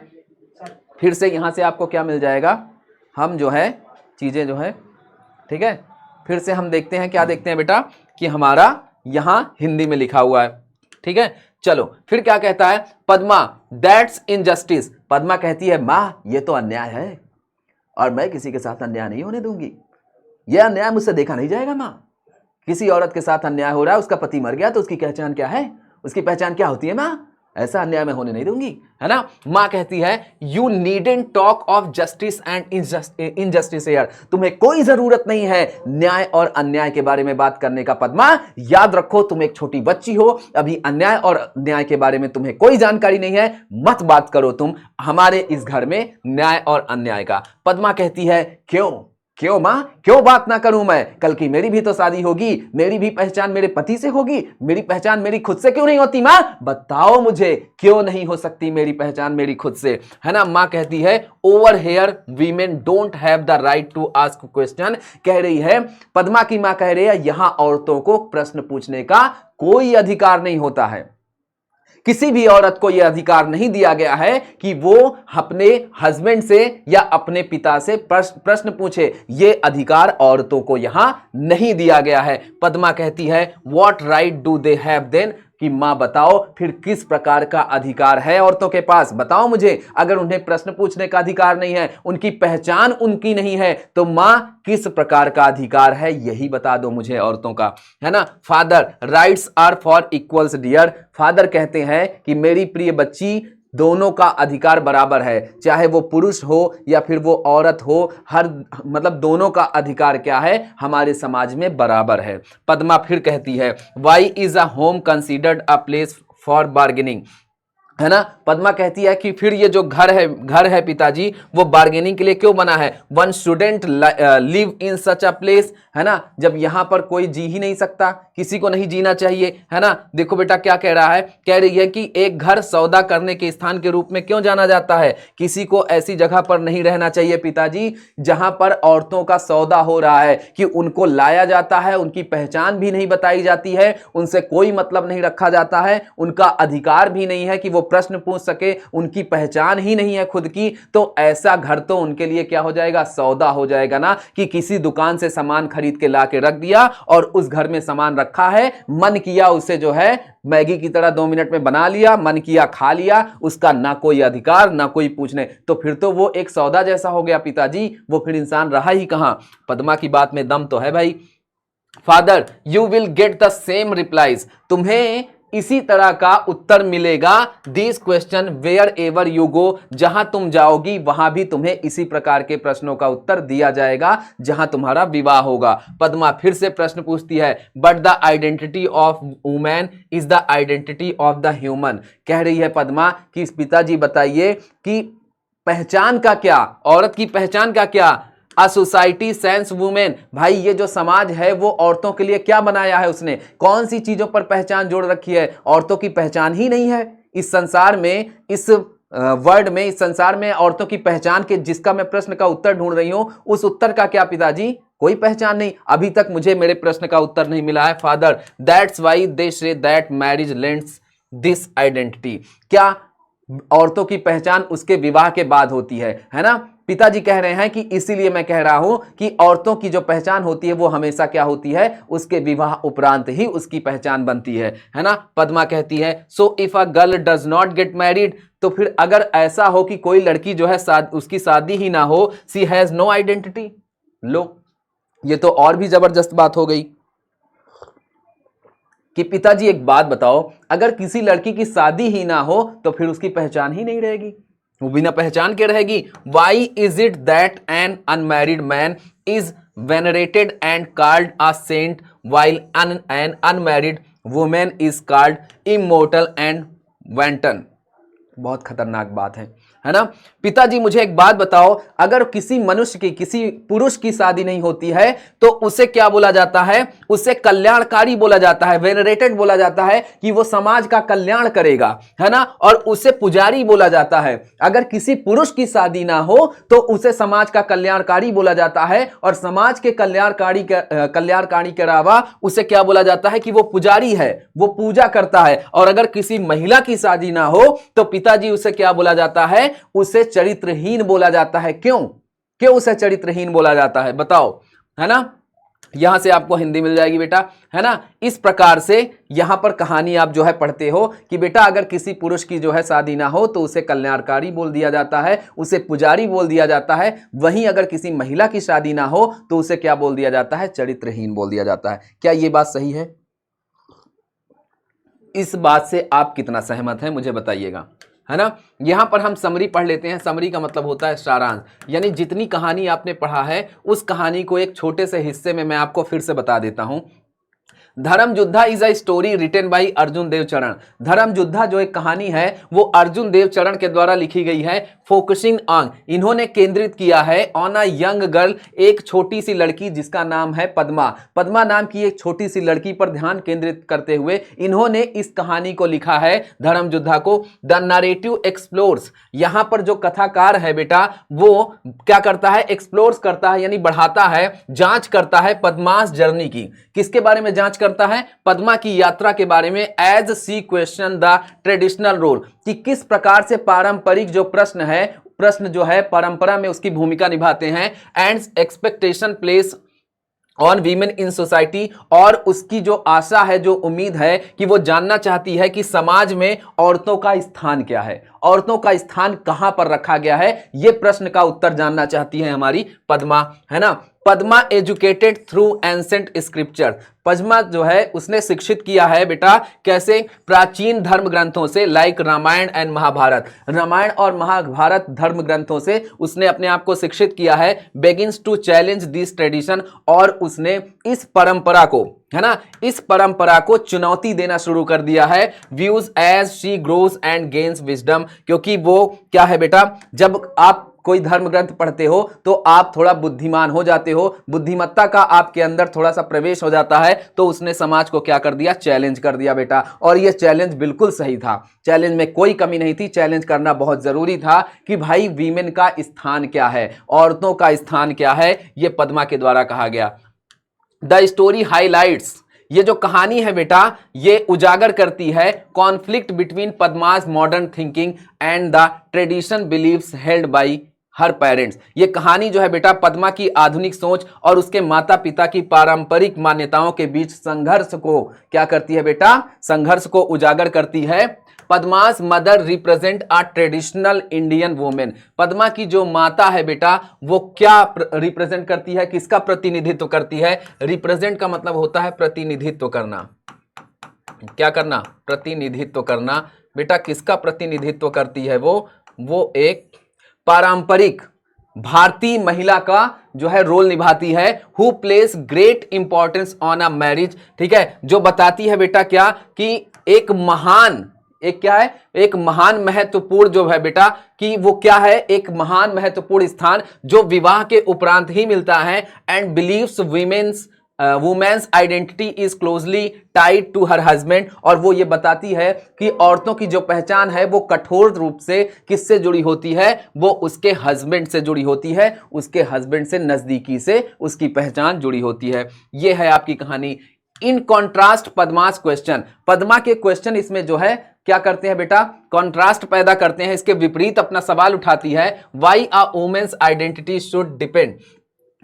फिर से यहां से आपको क्या मिल जाएगा, हम जो है चीजें जो है, ठीक है, फिर से हम देखते हैं, क्या देखते हैं बेटा कि हमारा यहां हिंदी में लिखा हुआ है, ठीक है। चलो फिर क्या कहता है पद्मा, दैट्स इनजस्टिस, पद्मा कहती है मां ये तो अन्याय है और मैं किसी के साथ अन्याय नहीं होने दूंगी, यह अन्याय मुझसे देखा नहीं जाएगा। मां, किसी औरत के साथ अन्याय हो रहा है, उसका पति मर गया तो उसकी पहचान क्या है, उसकी पहचान क्या होती है? मां ऐसा अन्याय मैं होने नहीं दूंगी, है ना। मां कहती है you needn't talk of justice and injustice here, तुम्हें कोई जरूरत नहीं है न्याय और अन्याय के बारे में बात करने का। पद्मा याद रखो तुम एक छोटी बच्ची हो, अभी अन्याय और न्याय के बारे में तुम्हें कोई जानकारी नहीं है, मत बात करो तुम हमारे इस घर में न्याय और अन्याय का। पद्मा कहती है क्यों, क्यों मां, क्यों बात ना करूं मैं? कल की मेरी भी तो शादी होगी, मेरी भी पहचान मेरे पति से होगी, मेरी पहचान मेरी खुद से क्यों नहीं होती? मां बताओ मुझे क्यों नहीं हो सकती मेरी पहचान मेरी खुद से, है ना। मां कहती है over here women don't have the right to ask question, कह रही है पद्मा की मां कह रही है यहां औरतों को प्रश्न पूछने का कोई अधिकार नहीं होता है, किसी भी औरत को यह अधिकार नहीं दिया गया है कि वो अपने हस्बैंड से या अपने पिता से प्रश्न पूछे, यह अधिकार औरतों को यहां नहीं दिया गया है। पद्मा कहती है what right do they have then, कि मां बताओ फिर किस प्रकार का अधिकार है औरतों के पास, बताओ मुझे। अगर उन्हें प्रश्न पूछने का अधिकार नहीं है, उनकी पहचान उनकी नहीं है, तो मां किस प्रकार का अधिकार है यही बता दो मुझे औरतों का, है ना। Father, rights are for equals dear, father कहते हैं कि मेरी प्रिय बच्ची दोनों का अधिकार बराबर है, चाहे वो पुरुष हो या फिर वो औरत हो, हर मतलब दोनों का अधिकार क्या है हमारे समाज में बराबर है। पद्मा फिर कहती है why is a home considered a place for bargaining, है ना। पद्मा कहती है कि फिर ये जो घर है पिताजी, वो बार्गेनिंग के लिए क्यों बना है? One student live in such a place, है ना, जब यहां पर कोई जी ही नहीं सकता, किसी को नहीं जीना चाहिए, है ना। देखो बेटा क्या कह रहा है, कह रही है कि एक घर सौदा करने के स्थान के रूप में क्यों जाना जाता है? किसी को ऐसी जगह पर नहीं रहना चाहिए पिताजी जहां पर औरतों का सौदा हो रहा है, कि उनको लाया जाता है, उनकी पहचान भी नहीं बताई जाती है, उनसे कोई मतलब नहीं रखा जाता है, उनका अधिकार भी नहीं है कि वो प्रश्न पूछ सके, उनकी पहचान ही नहीं है खुद की, तो ऐसा घर तो उनके लिए क्या हो जाएगा, सौदा हो जाएगा ना, कि किसी दुकान से सामान खरीद के ला के रख दिया और उस घर में सामान रखा है, मन किया उसे जो है मैगी की तरह 2 मिनट में बना लिया, मन किया खा लिया, उसका ना कोई अधिकार ना कोई पूछने, तो फिर तो वो एक सौदा जैसा हो गया पिताजी, वो फिर इंसान रहा ही कहां। पद्मा की बात में दम तो है भाई। Father you will get the same replies, तुम्हें इसी तरह का उत्तर मिलेगा, this question wherever you go, जहां तुम जाओगी वहां भी तुम्हें इसी प्रकार के प्रश्नों का उत्तर दिया जाएगा जहां तुम्हारा विवाह होगा। पद्मा फिर से प्रश्न पूछती है, but the identity of women is the identity of the human. कह रही है पद्मा कि पिताजी बताइए कि पहचान का क्या, औरत की पहचान का क्या, अ सोसाइटी सेंस वुमेन, भाई ये जो समाज है वो औरतों के लिए क्या बनाया है उसने, कौन सी चीजों पर पहचान जोड़ रखी है, औरतों की पहचान ही नहीं है इस संसार में, इस वर्ल्ड में, इस संसार में औरतों की पहचान के जिसका मैं प्रश्न का उत्तर ढूंढ रही हूं, उस उत्तर का क्या पिताजी, कोई पहचान नहीं, अभी तक मुझे मेरे प्रश्न का उत्तर नहीं मिला है। Father that's why they say that marriage lends this identity, क्या औरतों की पहचान उसके विवाह के बाद होती है ना। पिताजी कह रहे हैं कि इसीलिए मैं कह रहा हूं कि औरतों की जो पहचान होती है वो हमेशा क्या होती है, उसके विवाह उपरांत ही उसकी पहचान बनती है ना। पद्मा कहती है, so if a girl does not get married, तो फिर अगर ऐसा हो कि कोई लड़की जो है उसकी शादी ही ना हो, सी हैज नो आइडेंटिटी। लो ये तो और भी जबरदस्त बात हो गई कि पिताजी एक बात बताओ, अगर किसी लड़की की शादी ही ना हो तो फिर उसकी पहचान ही नहीं रहेगी, वो बिना पहचान के रहेगी। Why is it that an unmarried man is venerated and called a saint while an unmarried women is called immortal and wanton. बहुत खतरनाक बात है ना। पिताजी मुझे एक बात बताओ, अगर किसी मनुष्य की, किसी पुरुष की शादी नहीं होती है तो उसे क्या बोला जाता है, उसे कल्याणकारी बोला जाता है, वेनरेटेड बोला जाता है कि वो समाज का कल्याण करेगा, है ना, और उसे पुजारी बोला जाता है। अगर किसी पुरुष की शादी ना हो तो उसे समाज का कल्याणकारी बोला जाता है, और समाज के कल्याणकारी के अलावा उसे क्या बोला जाता है कि वो पुजारी है, वो पूजा करता है। और अगर किसी महिला की शादी ना हो तो पिताजी उसे क्या बोला जाता है, उसे चरित्रहीन बोला जाता है। क्यों उसे चरित्रहीन बोला जाता है बताओ, है ना। यहां से आपको हिंदी मिल जाएगी बेटा, है ना। इस प्रकार से यहां पर कहानी आप जो है पढ़ते हो कि बेटा अगर किसी पुरुष की जो है शादी ना हो तो उसे कल्याणकारी बोल दिया जाता है, उसे पुजारी बोल दिया जाता है। वहीं अगर किसी महिला की शादी ना हो तो उसे क्या बोल दिया जाता है, चरित्रहीन बोल दिया जाता है। क्या यह बात सही है? इस बात से आप कितना सहमत हैं मुझे बताइएगा, है ना। यहां पर हम समरी पढ़ लेते हैं। समरी का मतलब होता है सारांश, यानी जितनी कहानी आपने पढ़ा है उस कहानी को एक छोटे से हिस्से में मैं आपको फिर से बता देता हूं। Dharma Yoddha is a story written by Arjun Dev Charan. Dharma योद्धा जो एक कहानी है वो अर्जुन देव चरण के द्वारा लिखी गई है। फोकसिंग ऑन, इन्होंने केंद्रित किया है ऑन अ यंग गर्ल, एक छोटी सी लड़की जिसका नाम है पद्मा। पद्मा नाम की एक छोटी सी लड़की पर ध्यान केंद्रित करते हुए इन्होंने इस कहानी को लिखा है, धर्म योद्धा को। द नरेटिव एक्सप्लोर्स, यहां पर जो कथाकार है बेटा वो क्या करता है, एक्सप्लोर्स करता है, यानी बढ़ाता है, जांच करता है पद्मास जर्नी की। किसके बारे में जांच करता है? पद्मा की यात्रा के बारे में। As she question the traditional role, कि किस प्रकार से पारंपरिक जो प्रश्न जो है परंपरा में उसकी भूमिका निभाते हैं। And expectation place on women in society, और उसकी जो आशा है, जो उम्मीद है कि वो जानना चाहती है कि समाज में औरतों का स्थान क्या है, औरतों का स्थान कहां पर रखा गया है, ये प्रश्न का उत्तर जानना चाहती है हमारी पद्मा, है ना। Padma educated through ancient scripture, Padma जो है उसने शिक्षित किया है बेटा कैसे, प्राचीन धर्म ग्रंथों से, लाइक रामायण एंड महाभारत, रामायण और महाभारत धर्म ग्रंथों से उसने अपने आप को शिक्षित किया है। Begins to challenge this tradition, और उसने इस परंपरा को, है ना, इस परंपरा को चुनौती देना शुरू कर दिया है। Views as she grows and gains wisdom, क्योंकि वो क्या है बेटा, जब आप कोई धर्म ग्रंथ पढ़ते हो तो आप थोड़ा बुद्धिमान हो जाते हो, बुद्धिमत्ता का आपके अंदर थोड़ा सा प्रवेश हो जाता है। तो उसने समाज को क्या कर दिया, चैलेंज कर दिया बेटा। और यह चैलेंज बिल्कुल सही था, चैलेंज में कोई कमी नहीं थी, चैलेंज करना बहुत जरूरी था कि भाई वीमेन का स्थान क्या है, औरतों का स्थान क्या है, यह पद्मा के द्वारा कहा गया। द स्टोरी हाईलाइट्स, ये जो कहानी है बेटा ये उजागर करती है conflict between Padma's modern thinking and the tradition beliefs held by her parents. ये कहानी जो है बेटा पद्मा की आधुनिक सोच और उसके माता पिता की पारंपरिक मान्यताओं के बीच संघर्ष को क्या करती है बेटा, संघर्ष को उजागर करती है। Padma's mother represent a traditional Indian women. Padma की जो माता है बेटा वो क्या रिप्रेजेंट करती है, किसका प्रतिनिधित्व करती है? रिप्रेजेंट का मतलब होता है प्रतिनिधित्व करना। क्या करना? प्रतिनिधित्व करना। बेटा किसका प्रतिनिधित्व करती है वो एक पारंपरिक भारतीय महिला का जो है रोल निभाती है। Who plays great importance on a marriage, ठीक है, जो बताती है बेटा क्या कि एक महान महत्वपूर्ण जो है बेटा कि वो क्या है, एक महान महत्वपूर्ण स्थान जो विवाह के उपरांत ही मिलता है। And believes women's identity is closely tied to her husband, और वो ये बताती है कि औरतों की जो पहचान है वो कठोर रूप से किससे जुड़ी होती है, वो उसके हस्बैंड से जुड़ी होती है, उसके हस्बैंड से नजदीकी से उसकी पहचान जुड़ी होती है। ये है आपकी कहानी। इन कॉन्ट्रास्ट पद्मास क्वेश्चन, पद्मा के क्वेश्चन इसमें जो है क्या करते हैं बेटा, कॉन्ट्रास्ट पैदा करते हैं, इसके विपरीत अपना सवाल उठाती है। Why a women's identity should depend,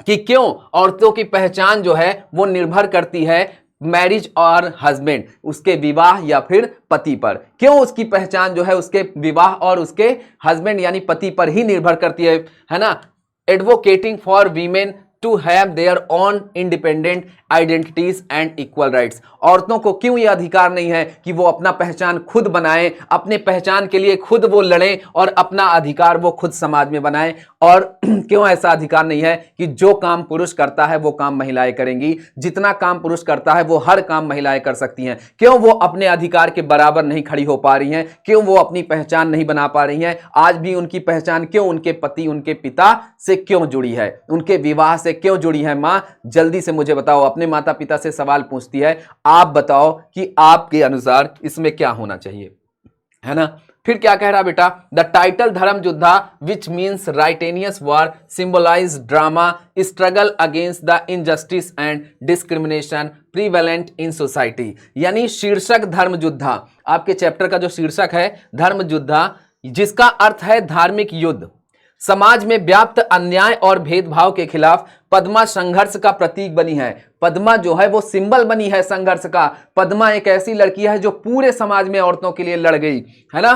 कि क्यों औरतों की पहचान जो है वो निर्भर करती है मैरिज और हस्बैंड, उसके विवाह या फिर पति पर। क्यों उसकी पहचान जो है उसके विवाह और उसके हस्बैंड यानी पति पर ही निर्भर करती है ना। Advocating for women to have their own independent identities and equal rights. औरतों को क्यों यह अधिकार नहीं है कि वो अपना पहचान खुद बनाएं, अपने पहचान के लिए खुद वो लड़ें और अपना अधिकार वो खुद समाज में बनाएं? और क्यों ऐसा अधिकार नहीं है कि जो काम पुरुष करता है वो काम महिलाएं करेंगी, जितना काम पुरुष करता है वो हर काम महिलाएं कर सकती हैं? क्यों वो अपने अधिकार के बराबर नहीं खड़ी हो पा रही हैं? क्यों वो अपनी पहचान नहीं बना पा रही हैं? आज भी उनकी पहचान क्यों उनके पति, उनके पिता से क्यों जुड़ी है, उनके विवाह से क्यों जुड़ी है? मां जल्दी से मुझे बताओ, अपने माता पिता से सवाल पूछती है, आप बताओ कि आपके अनुसार इसमें क्या होना चाहिए, है ना। फिर क्या कह रहा बेटा, the title Dharma Yuddha which means righteous war symbolise drama struggle against the injustice and discrimination prevalent in society. यानी शीर्षक धर्म युद्धा, आपके चैप्टर का जो शीर्षक है धर्म युद्धा, जिसका अर्थ है धार्मिक युद्ध, समाज में व्याप्त अन्याय और भेदभाव के खिलाफ पद्मा संघर्ष का प्रतीक बनी है। पद्मा जो है वो सिंबल बनी है संघर्ष का। पद्मा एक ऐसी लड़की है जो पूरे समाज में औरतों के लिए लड़ गई, है ना।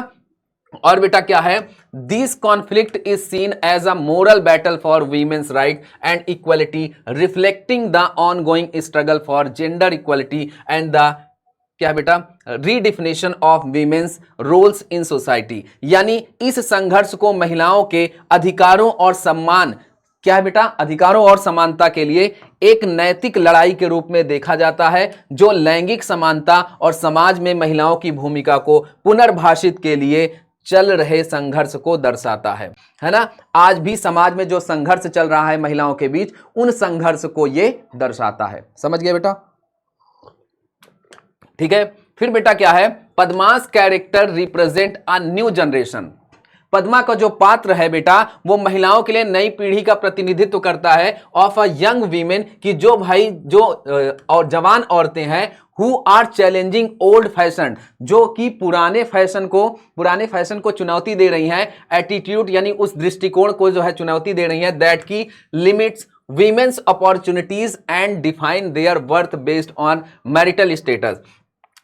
और बेटा क्या है, this conflict is seen as a moral battle for women's right and equality reflecting the ongoing struggle for gender equality and the क्या बेटा redefinition of women's roles in society. यानी इस संघर्ष को महिलाओं के अधिकारों और सम्मान, क्या है बेटा, अधिकारों और समानता के लिए एक नैतिक लड़ाई के रूप में देखा जाता है, जो लैंगिक समानता और समाज में महिलाओं की भूमिका को पुनर्भाषित के लिए चल रहे संघर्ष को दर्शाता है ना। आज भी समाज में जो संघर्ष चल रहा है महिलाओं के बीच, उन संघर्ष को यह दर्शाता है। समझ गए बेटा, ठीक है। फिर बेटा क्या है, Padma's character represent a new generation. Padma का जो पात्र है बेटा वो महिलाओं के लिए नई पीढ़ी का प्रतिनिधित्व करता है ऑफ अ यंग वीमेन, की जो भाई जो और जवान औरतें हैं who are challenging old fashion, जो कि पुराने फैशन को चुनौती दे रही हैं, एटीट्यूड यानी उस दृष्टिकोण को जो है चुनौती दे रही हैं, दैट की limits women's opportunities and define their worth based on marital status।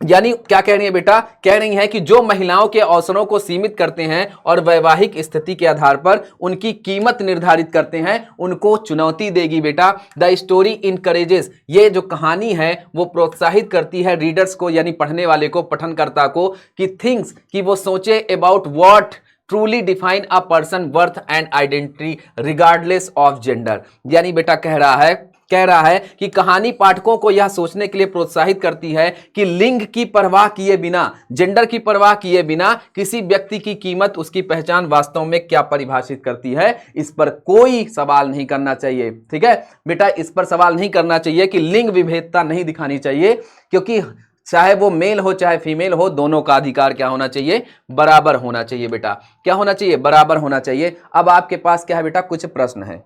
यानी क्या कह रही है बेटा, कह रही है कि जो महिलाओं के अवसरों को सीमित करते हैं और वैवाहिक स्थिति के आधार पर उनकी कीमत निर्धारित करते हैं, उनको चुनौती देगी बेटा। द स्टोरी इनकरेजेस, ये जो कहानी है वो प्रोत्साहित करती है रीडर्स को यानी पढ़ने वाले को, पठनकर्ता को, कि थिंग्स कि वो सोचे about what truly define a person worth and identity regardless of gender. यानी बेटा कह रहा है कि कहानी पाठकों को यह सोचने के लिए प्रोत्साहित करती है कि लिंग की परवाह किए बिना, जेंडर की परवाह किए बिना किसी व्यक्ति की कीमत, उसकी पहचान वास्तव में क्या परिभाषित करती है, इस पर कोई सवाल नहीं करना चाहिए। ठीक है बेटा, इस पर सवाल नहीं करना चाहिए कि लिंग विभेदता नहीं दिखानी चाहिए, क्योंकि चाहे वो मेल हो चाहे फीमेल हो, दोनों का अधिकार क्या होना चाहिए, बराबर होना चाहिए बेटा। क्या होना चाहिए, बराबर होना चाहिए। अब आपके पास क्या है बेटा, कुछ प्रश्न है,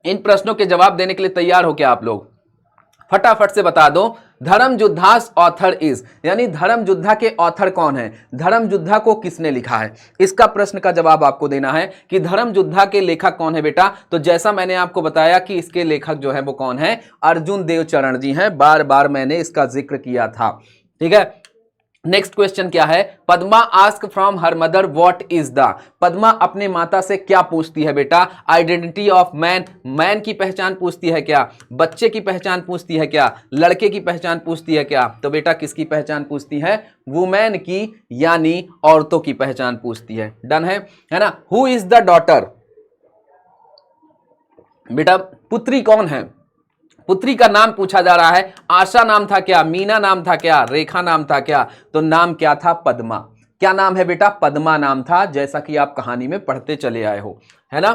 इन प्रश्नों के जवाब देने के लिए तैयार हो क्या आप लोग? फटाफट से बता दो धर्मयुद्धास ऑथर इज, यानी धर्मयुद्धा के ऑथर कौन है, धर्मयुद्धा को किसने लिखा है। इसका प्रश्न का जवाब आपको देना है कि धर्मयुद्धा के लेखक कौन है बेटा। तो जैसा मैंने आपको बताया कि इसके लेखक जो है वो कौन है, अर्जुन देवचरण जी हैं, बार बार मैंने इसका जिक्र किया था। ठीक है, नेक्स्ट क्वेश्चन क्या है, Padma ask from her mother what is the, Padma अपने माता से क्या पूछती है बेटा, आइडेंटिटी ऑफ मैन, मैन की पहचान पूछती है क्या, बच्चे की पहचान पूछती है क्या, लड़के की पहचान पूछती है क्या। तो बेटा किसकी पहचान पूछती है, वुमेन की, यानी औरतों की पहचान पूछती है। डन है ना। हु इज द डॉटर, बेटा पुत्री कौन है, पुत्री का नाम पूछा जा रहा है। आशा नाम था क्या, मीना नाम था क्या, रेखा नाम था क्या। तो नाम क्या था, पद्मा। क्या नाम है बेटा, पद्मा नाम था, जैसा कि आप कहानी में पढ़ते चले आए हो, है ना।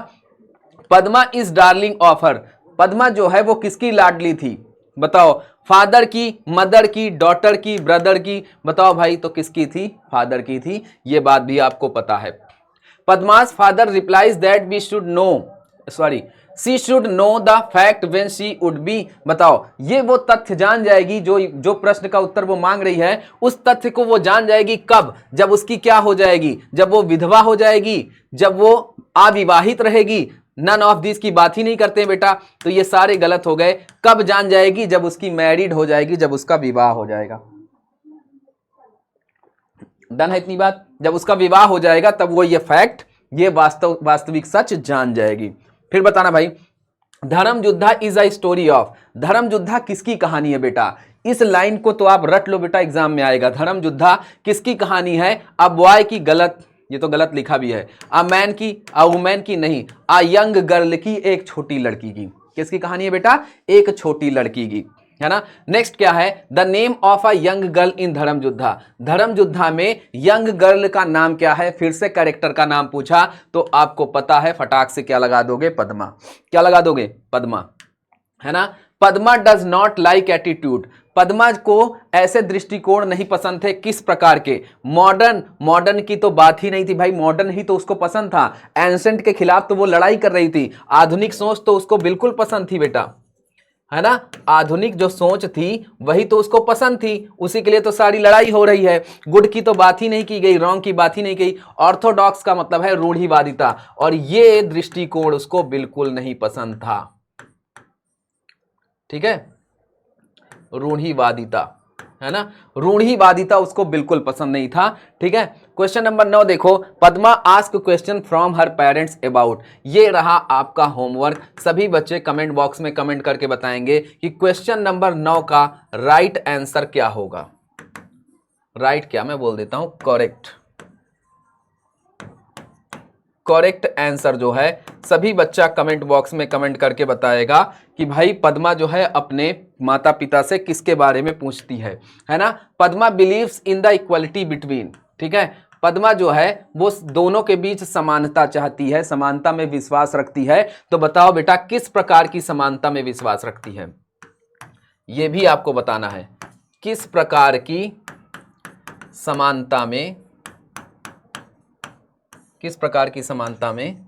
Padma is darling of her, Padma जो है वो किसकी लाडली थी, बताओ, फादर की, मदर की, डॉटर की, ब्रदर की, बताओ भाई। तो किसकी थी, फादर की थी, ये बात भी आपको पता है। Padma's father replies that we should know, sorry she should know the fact when she would be, बताओ ये वो तथ्य जान जाएगी, जो प्रश्न का उत्तर वो मांग रही है, उस तथ्य को वो जान जाएगी कब, जब उसकी क्या हो जाएगी, जब वो विधवा हो जाएगी, जब वो अविवाहित रहेगी। नन ऑफ दिस की बात ही नहीं करते हैं बेटा, तो ये सारे गलत हो गए। कब जान जाएगी, जब उसकी मैरिड हो जाएगी, जब उसका विवाह हो जाएगा। डन है इतनी बात, जब उसका विवाह हो जाएगा तब वो ये फैक्ट, ये वास्तविक सच जान जाएगी। फिर बताना भाई, धर्मयुद्धा इज अ स्टोरी ऑफ, धर्मयुद्धा किसकी कहानी है बेटा। इस लाइन को तो आप रट लो बेटा, एग्जाम में आएगा। धर्मयुद्धा किसकी कहानी है, अ बॉय की, गलत, ये तो गलत लिखा भी है, अ मैन की, अ वुमेन की नहीं, अ यंग गर्ल की, एक छोटी लड़की की। किसकी कहानी है बेटा, एक छोटी लड़की की, है ना। नेक्स्ट क्या है, the name of a young girl in Dharmayuddha, Dharmayuddha में यंग गर्ल का नाम क्या है। फिर से कैरेक्टर का नाम पूछा तो आपको पता है, फटाक से क्या लगा दोगे, पद्मा। क्या लगा दोगे, पद्मा, है ना। Padma does not like attitude, Padma को ऐसे दृष्टिकोण नहीं पसंद थे, किस प्रकार के, मॉडर्न, मॉडर्न की तो बात ही नहीं थी भाई, मॉडर्न ही तो उसको पसंद था। एंसेंट के खिलाफ तो वो लड़ाई कर रही थी, आधुनिक सोच तो उसको बिल्कुल पसंद थी बेटा, है ना। आधुनिक जो सोच थी वही तो उसको पसंद थी, उसी के लिए तो सारी लड़ाई हो रही है। गुड की तो बात ही नहीं की गई, रॉन्ग की बात ही नहीं की। ऑर्थोडॉक्स का मतलब है रूढ़िवादिता, और ये दृष्टिकोण उसको बिल्कुल नहीं पसंद था। ठीक है, रूढ़िवादिता, है ना, रूढ़िवादिता उसको बिल्कुल पसंद नहीं था। ठीक है, क्वेश्चन नंबर 9 देखो, Padma ask question from her parents about, ये रहा आपका होमवर्क। सभी बच्चे कमेंट बॉक्स में कमेंट करके बताएंगे कि क्वेश्चन नंबर 9 का राइट आंसर क्या होगा। राइट क्या, मैं बोल देता हूं करेक्ट, करेक्ट आंसर जो है सभी बच्चा कमेंट बॉक्स में कमेंट करके बताएगा कि भाई पद्मा जो है अपने माता पिता से किसके बारे में पूछती है ना। Padma believes in the equality between, ठीक है, पद्मा जो है वो दोनों के बीच समानता चाहती है, समानता में विश्वास रखती है। तो बताओ बेटा किस प्रकार की समानता में विश्वास रखती है, यह भी आपको बताना है, किस प्रकार की समानता में, किस प्रकार की समानता में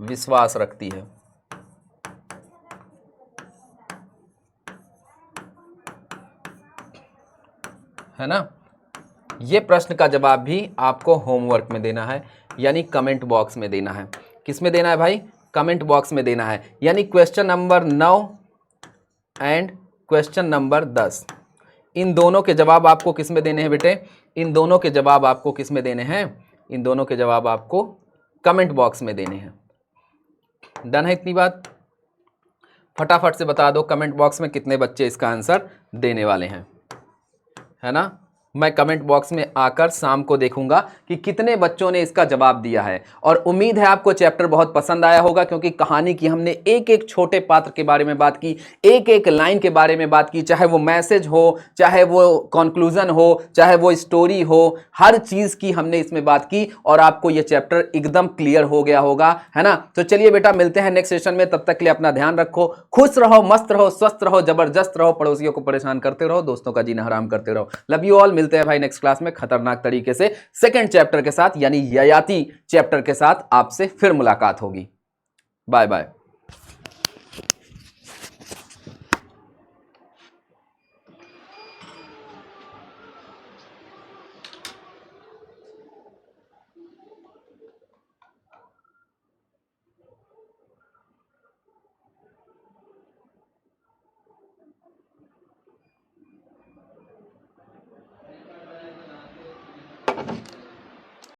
विश्वास रखती है ना। यह प्रश्न का जवाब भी आपको होमवर्क में देना है, यानी कमेंट बॉक्स में देना है। किस में देना है भाई, कमेंट बॉक्स में देना है, यानी question number 9 and question number 10, इन दोनों के जवाब आपको किस में देने हैं बेटे, इन दोनों के जवाब आपको किस में देने हैं, इन दोनों के जवाब आपको कमेंट बॉक्स में देने हैं। डन है इतनी बात, फटाफट से बता दो कमेंट बॉक्स में कितने बच्चे इसका आंसर देने वाले हैं, है ना। मैं कमेंट बॉक्स में आकर शाम को देखूंगा कि कितने बच्चों ने इसका जवाब दिया है। और उम्मीद है आपको चैप्टर बहुत पसंद आया होगा, क्योंकि कहानी की हमने एक एक छोटे पात्र के बारे में बात की, एक एक लाइन के बारे में बात की, चाहे वो मैसेज हो, चाहे वो कंक्लूजन हो, चाहे वो स्टोरी हो, हर चीज की हमने इसमें बात की और आपको ये चैप्टर एकदम क्लियर हो गया होगा, है ना। तो चलिए बेटा मिलते हैं नेक्स्ट सेशन में, तब तक के लिए अपना ध्यान रखो, खुश रहो, मस्त रहो, स्वस्थ रहो, जबरदस्त रहो, पड़ोसियों को परेशान करते रहो, दोस्तों का जीना हराम करते रहो। लव यू ऑल, मिलते हैं भाई नेक्स्ट क्लास में खतरनाक तरीके से सेकंड चैप्टर के साथ, यानी ययाति चैप्टर के साथ आपसे फिर मुलाकात होगी। Bye bye.